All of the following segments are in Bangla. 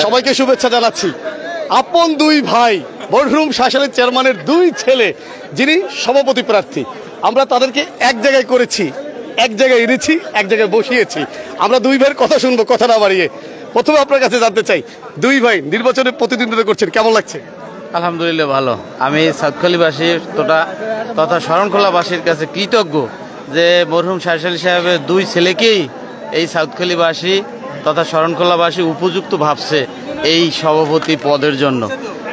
সবাইকে শুভেচ্ছা জানাচ্ছি। আপন দুই ভাই মরহুম শাসালের চেয়ারম্যানের দুই ছেলে যিনি সভাপতি প্রার্থী, আমরা তাদেরকে এক জায়গায় করেছি, এক জায়গায় এনেছি, এক জায়গায় বসিয়েছি। আমরা দুই ভাইয়ের কথা শুনবো, কথা না বাড়িয়ে। প্রথমে আপনার কাছে জানতে চাই, দুই ভাই নির্বাচনে প্রতিদ্বন্দ্বিতা করছেন, কেমন লাগছে? আলহামদুলিল্লাহ ভালো। আমি সাউথখালীবাসীর তথা শরণখোলাবাসীর কাছে কৃতজ্ঞ যে মরহুম শাসালী সাহেবের দুই ছেলেকেই এই সাউথখালীবাসী তথা শরণখোলাবাসী উপযুক্ত ভাবছে এই সভাপতি পদের জন্য।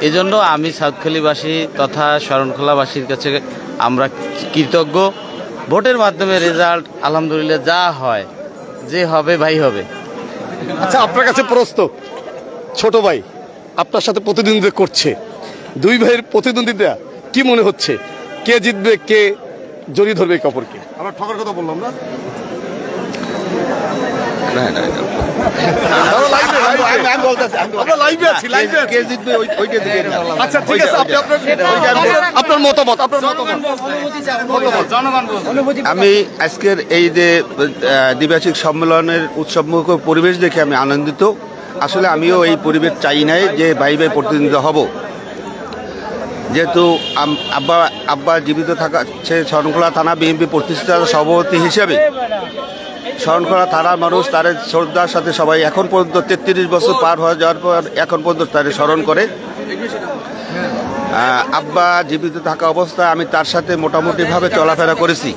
এজন্য আমি সাউথখালীবাসী তথা শরণখোলাবাসীর কাছে আমরা কৃতজ্ঞ। ভোটের মাধ্যমে রেজাল্ট আলহামদুলিল্লাহ যা হয়, যে হবে ভাই হবে। আচ্ছা, আপনার কাছে প্রশ্ন, ছোট ভাই আপনার সাথে প্রতিদ্বন্দ্বিতা করছে, দুই ভাইয়ের প্রতিদ্বন্দ্বিতা কি মনে হচ্ছে? কে জিতবে, কে জড়িয়ে ধরবে একে অপরকে? আমরা ঠকার কথা বললাম না? আমি আজকের এই যে দ্বিবার্ষিক সম্মেলনের উৎসবমুখর পরিবেশ দেখে আমি আনন্দিত। আসলে আমিও এই পরিবেশ চাই নাই যে ভাই ভাই প্রতিদ্বন্দ্বিতা হব। যেহেতু আব্বা জীবিত থাকা শরণখোলা থানা বিএনপি প্রতিষ্ঠাতা সভাপতি হিসেবে শরণখোলা থানার মানুষ তার শ্রদ্ধার সাথে সবাই এখন পর্যন্ত 33 বছর পার হয়ে যাওয়ার পর এখন পর্যন্ত তারে স্মরণ করে। আব্বা জীবিত থাকা অবস্থায় আমি তার সাথে মোটামুটিভাবে চলাফেরা করেছি।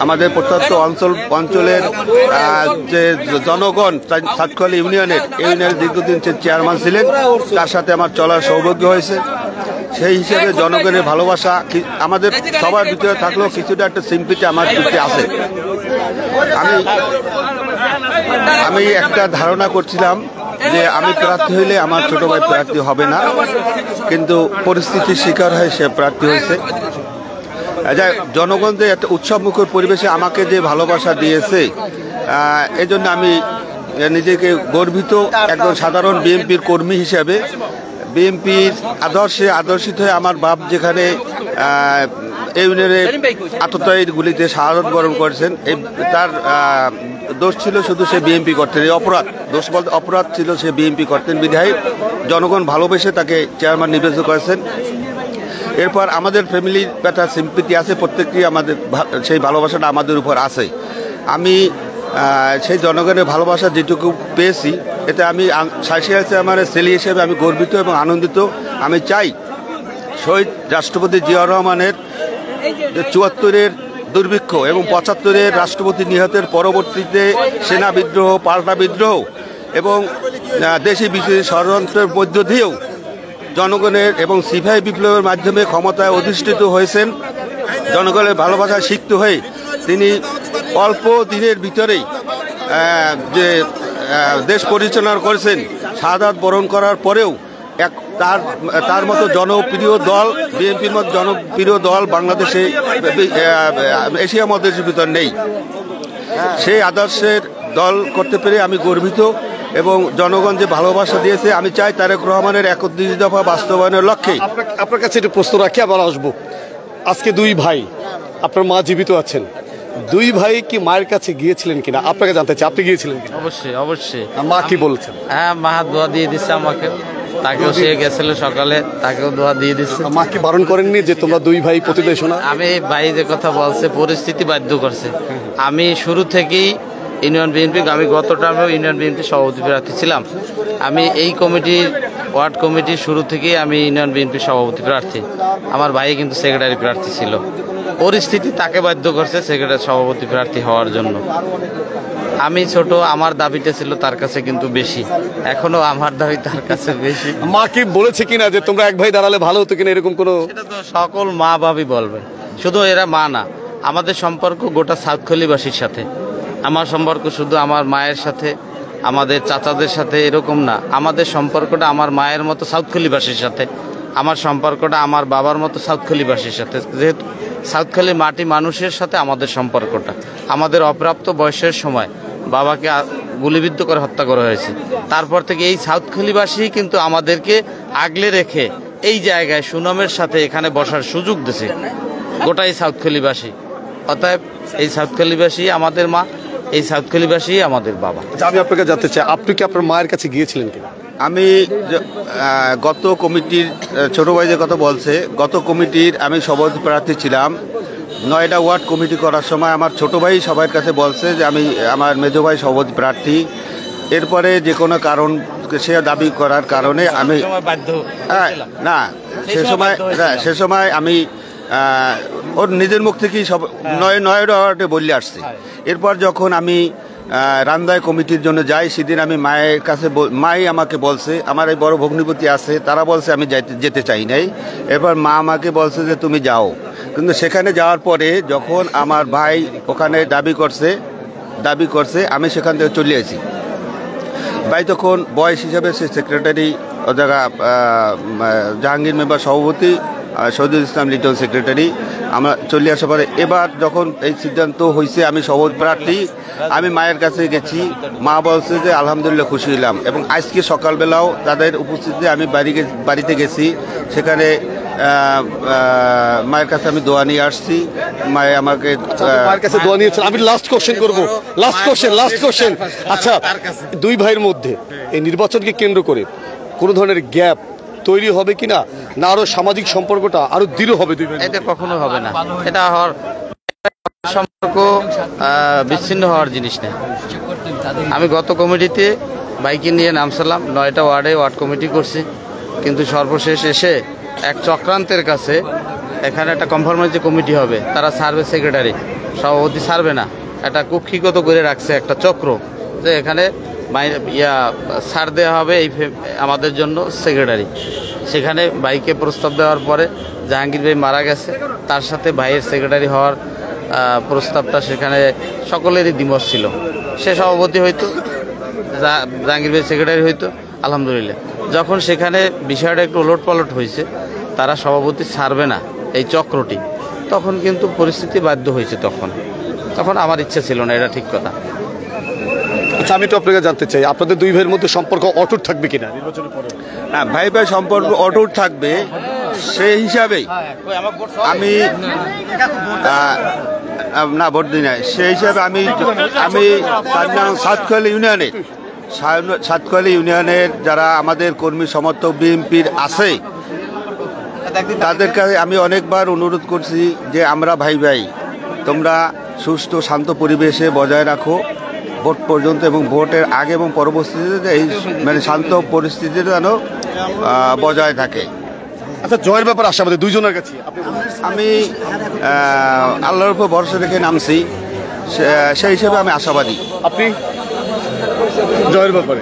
আমাদের প্রত্যন্ত অঞ্চলের যে জনগণ সাতখালী ইউনিয়নের দীর্ঘদিন চেয়ারম্যান ছিলেন, তার সাথে আমার চলার সৌভাগ্য হয়েছে। সেই হিসেবে জনগণের ভালোবাসা আমাদের সবার ভিতরে থাকলেও কিছুটা একটা সিম্পিটি আমার ভিতরে আছে। আমি একটা ধারণা করছিলাম যে আমি প্রার্থী হইলে আমার ছোট ভাই প্রার্থী হবে না, কিন্তু পরিস্থিতির শিকার হয়ে সে প্রার্থী হয়েছে। জনগণ যে একটা উৎসবমুখর পরিবেশে আমাকে যে ভালোবাসা দিয়েছে, এজন্য আমি নিজেকে গর্বিত। একজন সাধারণ বিএনপির কর্মী হিসেবে বিএনপির আদর্শে আদর্শিত হয়ে আমার বাপ যেখানে ইউনিয়নের আততায়ীর গুলিতে শাহাদত বরণ করেছেন, তার দোষ ছিল শুধু সে বিএনপি করতেন। এই দোষ বলতে অপরাধ ছিল সে বিএনপি করতেন বিধায় জনগণ ভালোবেসে তাকে চেয়ারম্যান নির্বাচিত করেছেন। এরপর আমাদের ফ্যামিলির একটা সিম্পিটি আছে, প্রত্যেকটি আমাদের সেই ভালোবাসাটা আমাদের উপর আছে। আমি সেই জনগণের ভালোবাসা যেটুকু পেয়েছি, এতে আমি আমার ছেলে হিসেবে আমি গর্বিত এবং আনন্দিত। আমি চাই শহীদ রাষ্ট্রপতি জিয়াউর রহমানের ৭৪-এর দুর্ভিক্ষ এবং ৭৫-এর রাষ্ট্রপতি নিহতের পরবর্তীতে সেনা বিদ্রোহ, পাল্টা বিদ্রোহ এবং দেশি বিদেশি ষড়যন্ত্রের মধ্য দিয়েও জনগণের এবং সিপাহী বিপ্লবের মাধ্যমে ক্ষমতায় অধিষ্ঠিত হয়েছেন। জনগণের ভালোবাসায় সিক্ত হয়ে তিনি অল্প দিনের ভিতরেই যে দেশ পরিচালনা করেছেন, শাহাদাত বরণ করার পরেও তার মতো জনপ্রিয় দল, বিএনপির মতো জনপ্রিয় দল বাংলাদেশে এশিয়া মহাদেশের ভিতর নেই। সেই আদর্শের দল করতে পেরে আমি গর্বিত এবং জনগণ যে ভালোবাসা দিয়েছে, আমি চাই তারেক রহমানের ৩১ দফা বাস্তবায়নের লক্ষ্যে। আপনার কাছে একটু প্রশ্ন রাখি, আবার আসবো। আজকে দুই ভাই, আপনার মা জীবিত আছেন, দুই ভাই কি মায়ের কাছে গিয়েছিলেন কিনা আপনাকে জানতে চাই। আপনি গিয়েছিলেন? অবশ্যই অবশ্যই। মা কি বলছেন? হ্যাঁ, মা দোয়া দিয়ে দিচ্ছে আমাকে, তাকেও সে গেছিল সকালে, তাকেও দোয়া দিয়ে দিচ্ছে। মা কি বারণ করেননি যে তোমরা দুই ভাই প্রতিদ্বন্দ্বী শোনা? আমি ভাই যে কথা বলছে, পরিস্থিতি বাধ্য করছে। আমি শুরু থেকেই ইউনিয়ন বিএনপি, আমি গত টার্মেও ইউনিয়ন বিএনপি সভাপতি প্রার্থী ছিলাম। আমি এই কমিটির ওয়ার্ড কমিটির শুরু থেকেই আমি ইউনিয়ন বিএনপি সভাপতি প্রার্থী। আমার ভাই কিন্তু সেক্রেটারি প্রার্থী ছিল। পরিস্থিতি তাকে বাধ্য করছে সেক্রেটারি সভাপতি প্রার্থী হওয়ার জন্য। আমি ছোট, আমার দাবিটা ছিল তার কাছে কিন্তু বেশি, এখনো আমার দাবি তার কাছে বেশি। মা কি বলেছে কিনা যে তোমরা এক ভাই দাঁড়ালে ভালো হতো কিনা, এরকম কোনো? সেটা তো সকল মা বাবই বলবে, শুধু এরা মা না। আমাদের সম্পর্ক গোটা সাউথখালীবাসীর সাথে। আমার সম্পর্ক শুধু আমার মায়ের সাথে, আমাদের চাচাদের সাথে এরকম না। আমাদের সম্পর্কটা আমার মায়ের মতো সাউথখালীবাসীর সাথে, আমার সম্পর্কটা আমার বাবার মতো সাউথখালীবাসীর সাথে। যেহেতু সাউথখালী মাটি মানুষের সাথে আমাদের সম্পর্কটা, আমাদের অপ্রাপ্ত বয়সের সময় বাবাকে গুলিবিদ্ধ করে হত্যা করা হয়েছে। তারপর থেকে এই সাউথখালীবাসী কিন্তু আমাদেরকে আগলে রেখে এই জায়গায় সুনামের সাথে এখানে বসার সুযোগ দিয়েছে গোটাই সাউথখালীবাসী। অতএব এই সাউথখালীবাসী আমাদের মা। এই সাউথখালীবাসী আমাদের বাবা। আচ্ছা, আমি আপনাকে জানতে চাই, আপনি কি আপনার মায়ের কাছে গিয়েছিলেন কিনা? আমি গত কমিটির ছোট ভাই যে কথা বলছে, গত কমিটির আমি সভাপতি প্রার্থী ছিলাম। 9টা ওয়ার্ড কমিটি করার সময় আমার ছোট ভাই সবার কাছে বলছে যে আমি আমার মেজো ভাই সভাপতি প্রার্থী। এরপরে যে কোনো কারণ সে দাবি করার কারণে আমি না সে সময় আমি ওর নিজের মুখ থেকেই সব 9টা ওয়ার্ডে বললে আসছি। এরপর যখন আমি রান্দায় কমিটির জন্য যাই, সেদিন আমি মায়ের কাছে মাই আমাকে বলছে, আমার এই বড় ভগ্নিপতি আছে, তারা বলছে আমি যেতে চাই নাই। এরপর মা আমাকে বলছে যে তুমি যাও। কিন্তু সেখানে যাওয়ার পরে যখন আমার ভাই ওখানে দাবি করছে আমি সেখান থেকে চলে আসি। ভাই তখন বয়স হিসাবে সে সেক্রেটারি, ও জায়গা জাহাঙ্গীর মেম্বার সভাপতি, শহীদুল ইসলাম লিটন সেক্রেটারি। আমরা চলে আসার পরে এবার যখন এই সিদ্ধান্ত হয়েছে আমি সভাপতি প্রার্থী, আমি মায়ের কাছে গেছি। মা বলছে যে আলহামদুলিল্লাহ খুশি হইলাম। এবং আজকে সকালবেলাও তাদের উপস্থিতিতে আমি বাড়িতে গেছি। সেখানে মায়ের কাছে আমি দোয়া নিয়ে আসছি। মায়ে আমাকে মায়ের কাছে দোয়া নিয়েছেন। আমি লাস্ট কোশ্চেন করব, লাস্ট কোশ্চেন। আচ্ছা, দুই ভাইয়ের মধ্যে এই নির্বাচনকে কেন্দ্র করে কোনো ধরনের গ্যাপ তৈরি হবে কিনা, না আরো সামাজিক সম্পর্কটা আরো দৃঢ় হবে দুই ভাই? এটা কখনো হবে না। এটা হওয়ার সম্পর্ক বিচ্ছিন্ন হওয়ার জিনিস না। আমি গত কমিটিতে বাইকে নিয়ে নামছিলাম, 9টা ওয়ার্ডে ওয়ার্ড কমিটি করছি, কিন্তু সর্বশেষ এসে এক চক্রান্তের কাছে এখানে একটা কনফার্মেন্সি কমিটি হবে, তারা সার্ভে সেক্রেটারি, সভাপতি সার্ভে না, একটা কুক্ষিগত করে রাখছে একটা চক্র, যে এখানে ছাড় দেওয়া হবে এই আমাদের জন্য সেক্রেটারি। সেখানে ভাইকে প্রস্তাব দেওয়ার পরে জাহাঙ্গীর ভাই মারা গেছে, তার সাথে ভাইয়ের সেক্রেটারি হওয়ার প্রস্তাবটা সেখানে সকলেরই দ্বিমত ছিল। সে সভাপতি হইতো, জাহাঙ্গীর ভাই সেক্রেটারি হইতো, আলহামদুলিল্লাহ। যখন সেখানে বিষয়টা একটু ওলটপালট হয়েছে, তারা সভাপতি ছাড়বে না এই চক্রটি, তখন কিন্তু পরিস্থিতি বাধ্য হয়েছে। তখন আমার ইচ্ছা ছিল না, এটা ঠিক কথা। আচ্ছা, আমি তো আপনাকে জানতে চাই, আপনাদের দুই ভাইয়ের মধ্যে সম্পর্ক অটুট থাকবে কিনা নির্বাচনের পরে? না, ভাই সম্পর্ক অটুট থাকবে। সেই হিসাবেই আমি না ভোট দিই নাই। সেই হিসাবে আমি সাতখালী ইউনিয়নের যারা আমাদের কর্মী সমর্থক বিএনপির আছে, তাদের কাছে আমি অনেকবার অনুরোধ করছি যে আমরা ভাই তোমরা সুষ্ঠু শান্ত পরিবেশে বজায় রাখো ভোট পর্যন্ত, এবং ভোটের আগে এবং পরবর্তীতে এই শান্ত পরিস্থিতি যেন বজায় থাকে। আচ্ছা, জয়ের ব্যাপারে আশাবাদী দুইজনের কাছে? আমি আল্লাহর উপর ভরসা রেখে নামছি, সেই হিসেবে আমি আশাবাদী। আপনি জয়ের ব্যাপারে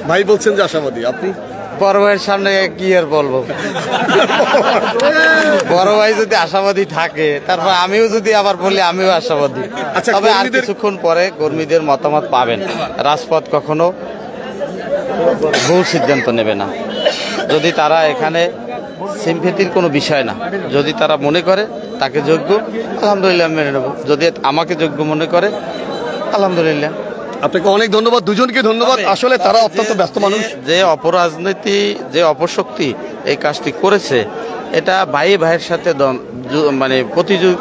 ভাই বলছেন যে আশাবাদী, আপনি? বড় ভাইয়ের সামনে কি আর বলবো, বড় ভাই যদি আশাবাদী থাকে, তারপর আমিও যদি আবার বলি আমিও আশাবাদী। আচ্ছা, তবে আর কিছুক্ষণ পরে কর্মীদের মতামত পাবেন। রাজপথ কখনো ভুল সিদ্ধান্ত নেবে না। যদি তারা এখানে সিম্পেথির কোনো বিষয় না, যদি তারা মনে করে তাকে যোগ্য, আলহামদুলিল্লাহ মেনে নেব। যদি আমাকে যোগ্য মনে করে, আলহামদুলিল্লাহ। আপনাকে অনেক ধন্যবাদ, দুজনকে ধন্যবাদ। আসলে তারা অত্যন্ত ব্যস্ত মানুষ। যে অপরাজনীতি, যে অপশক্তি এই কাজটি করেছে, এটা ভাইয়ের সাথে মানে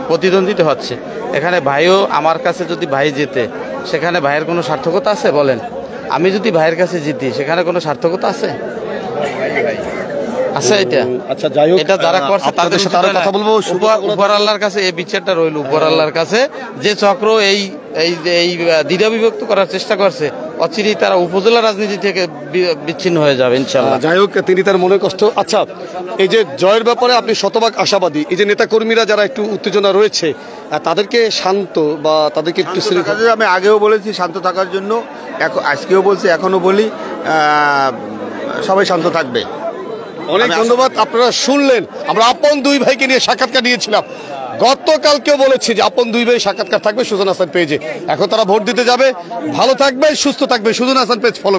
প্রতিদ্বন্দ্বিতা হচ্ছে। এখানে ভাইও আমার কাছে যদি ভাই জিতে, সেখানে ভাইয়ের কোনো সার্থকতা আছে বলেন? আমি যদি ভাইয়ের কাছে জিতি, সেখানে কোনো সার্থকতা আছে? আছে এটা? আচ্ছা, যাই হোক, এটা যারা করছে তাদের সাথে আরো কথা বলবো। উপর আল্লাহর কাছে এই বিচারটা রইল, উপর আল্লাহর কাছে। যে চক্র এই দ্বিধা বিভক্ত করার চেষ্টা করছে, অচিরেই তারা উপজেলা রাজনীতি থেকে বিচ্ছিন্ন হয়ে যাবে ইনশাআল্লাহ। যাই হোক, তিনি তার মনে কষ্ট। আচ্ছা, এই যে জয়ের ব্যাপারে আপনি শতভাগ আশাবাদী, এই যে নেতা কর্মীরা যারা একটু উত্তেজনা রয়েছে, তাদেরকে শান্ত বা তাদেরকে একটু আমি আগেও বলেছি শান্ত থাকার জন্য, আজকেও বলছি, এখনো বলি, সবাই শান্ত থাকবে। অনেক ধন্যবাদ। আপনারা শুনলেন, আমরা আপন দুই ভাইকে নিয়ে সাক্ষাৎকার নিয়েছিলাম। গতকালকেও বলেছি যে আপন দুই ভাই সাক্ষাৎকার থাকবে সুজন হাসান পেজে। এখন তারা ভোট দিতে যাবে। ভালো থাকবে, সুস্থ থাকবে, সুজন হাসান পেজ ফলো